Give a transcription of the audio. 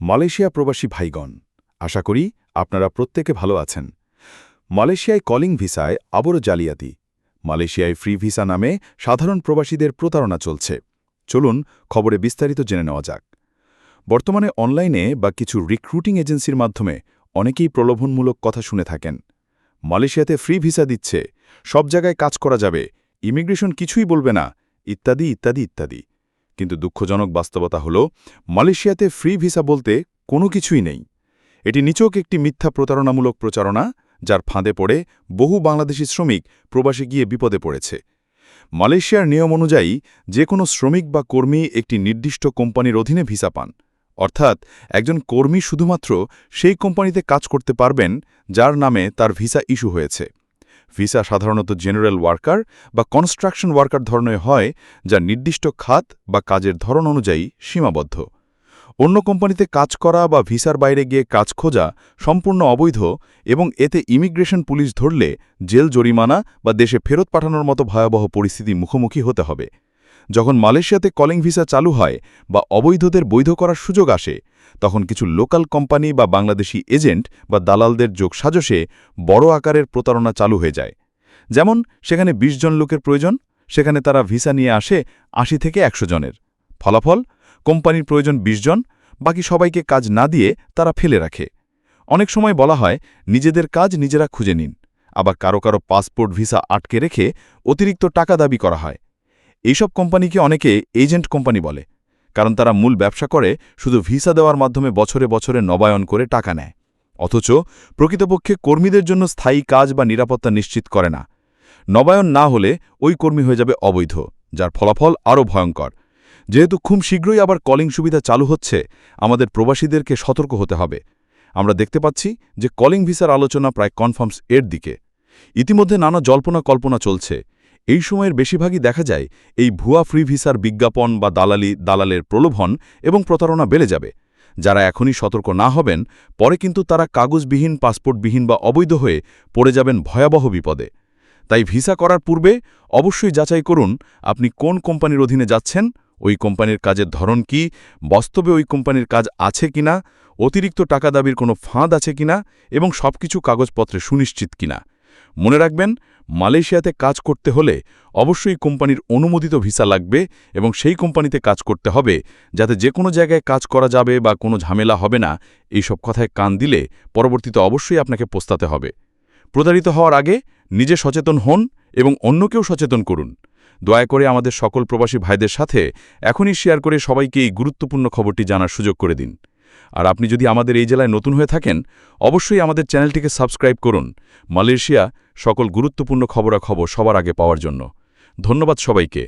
Malaysia প্রবাসী ভাইগণ, আশা করি আপনারা প্রত্যেকে ভালো আছেন। মালয়েশিয়ায় কলিং ভিসায় আবারও জালিয়াতি। মালয়েশিয়ায় ফ্রি ভিসা নামে সাধারণ প্রবাসীদের প্রতারণা চলছে। চলুন খবরে বিস্তারিত জেনে নেওয়া যাক। বর্তমানে অনলাইনে বা কিছু রিক্রুটিং এজেন্সির মাধ্যমে অনেকেই প্রলোভনমূলক কথা শুনে থাকেন। মালয়েশিয়াতে ফ্রি ভিসা দিচ্ছে, সব জায়গায় কাজ করা যাবে, ইমিগ্রেশন কিছুই বলবে না, ইত্যাদি ইত্যাদি ইত্যাদি। কিন্তু দুঃখজনক বাস্তবতা হল, মালয়েশিয়াতে ফ্রি ভিসা বলতে কোনো কিছুই নেই। এটি নিছক একটি মিথ্যা প্রতারণামূলক প্রচারণা, যার ফাঁদে পড়ে বহু বাংলাদেশি শ্রমিক প্রবাসে গিয়ে বিপদে পড়েছে। মালয়েশিয়ার নিয়ম অনুযায়ী যে কোনো শ্রমিক বা কর্মী একটি নির্দিষ্ট কোম্পানির অধীনে ভিসা পান, অর্থাৎ একজন কর্মী শুধুমাত্র সেই কোম্পানিতে কাজ করতে পারবেন যার নামে তার ভিসা ইস্যু হয়েছে। ভিসা সাধারণত জেনারেল ওয়ার্কার বা কনস্ট্রাকশন ওয়ার্কার ধরনের হয়, যা নির্দিষ্ট খাত বা কাজের ধরন অনুযায়ী সীমাবদ্ধ। অন্য কোম্পানিতে কাজ করা বা ভিসার বাইরে গিয়ে কাজ খোঁজা সম্পূর্ণ অবৈধ এবং এতে ইমিগ্রেশন পুলিশ ধরলে জেল জরিমানা বা দেশে ফেরত পাঠানোর মতো ভয়াবহ পরিস্থিতি মুখোমুখি হতে হবে। যখন মালয়েশিয়াতে কলিং ভিসা চালু হয় বা অবৈধদের বৈধ করার সুযোগ আসে, তখন কিছু লোকাল কোম্পানি বা বাংলাদেশি এজেন্ট বা দালালদের যোগসাজশে বড় আকারের প্রতারণা চালু হয়ে যায়। যেমন সেখানে ২০ জন লোকের প্রয়োজন, সেখানে তারা ভিসা নিয়ে আসে ৮০ থেকে ১০০ জনের। ফলাফল, কোম্পানির প্রয়োজন ২০ জন, বাকি সবাইকে কাজ না দিয়ে তারা ফেলে রাখে। অনেক সময় বলা হয় নিজেদের কাজ নিজেরা খুঁজে নিন, আবার কারো কারো পাসপোর্ট ভিসা আটকে রেখে অতিরিক্ত টাকা দাবি করা হয়। এইসব কোম্পানিকে অনেকে এজেন্ট কোম্পানি বলে, কারণ তারা মূল ব্যবসা করে শুধু ভিসা দেওয়ার মাধ্যমে বছরে বছরে নবায়ন করে টাকা নেয়, অথচ প্রকৃতপক্ষে কর্মীদের জন্য স্থায়ী কাজ বা নিরাপত্তা নিশ্চিত করে না। নবায়ন না হলে ওই কর্মী হয়ে যাবে অবৈধ, যার ফলাফল আরও ভয়ঙ্কর। যেহেতু খুব শীঘ্রই আবার কলিং সুবিধা চালু হচ্ছে, আমাদের প্রবাসীদেরকে সতর্ক হতে হবে। আমরা দেখতে পাচ্ছি যে কলিং ভিসার আলোচনা প্রায় কনফার্মস এর দিকে। ইতিমধ্যে নানা জল্পনা কল্পনা চলছে। এই সময়ের বেশিরভাগই দেখা যায় এই ভুয়া ফ্রি ভিসার বিজ্ঞাপন বা দালালের প্রলোভন এবং প্রতারণা বেড়ে যাবে। যারা এখনই সতর্ক না হবেন, পরে কিন্তু তারা কাগজবিহীন, পাসপোর্টবিহীন বা অবৈধ হয়ে পড়ে যাবেন ভয়াবহ বিপদে। তাই ভিসা করার পূর্বে অবশ্যই যাচাই করুন আপনি কোন কোম্পানির অধীনে যাচ্ছেন, ওই কোম্পানির কাজের ধরন কি, বাস্তবে ওই কোম্পানির কাজ আছে কিনা, অতিরিক্ত টাকা দাবির কোনো ফাঁদ আছে কিনা এবং সবকিছু কাগজপত্রে সুনিশ্চিত কিনা। মনে রাখবেন, মালয়েশিয়াতে কাজ করতে হলে অবশ্যই কোম্পানির অনুমোদিত ভিসা লাগবে এবং সেই কোম্পানিতে কাজ করতে হবে যাতে যে কোনো জায়গায় কাজ করা যাবে বা কোনো ঝামেলা হবে না। এইসব কথায় কান দিলে পরবর্তীতে অবশ্যই আপনাকে পস্তাতে হবে। প্রতারিত হওয়ার আগে নিজে সচেতন হন এবং অন্যকেও সচেতন করুন। দয়া করে আমাদের সকল প্রবাসী ভাইদের সাথে এখনই শেয়ার করে সবাইকে এই গুরুত্বপূর্ণ খবরটি জানার সুযোগ করে দিন। আর আপনি যদি আমাদের এই জেলায় নতুন হয়ে থাকেন, অবশ্যই আমাদের চ্যানেলটিকে সাবস্ক্রাইব করুন মালয়েশিয়া সকল গুরুত্বপূর্ণ খবরাখবর সবার আগে পাওয়ার জন্য। ধন্যবাদ সবাইকে।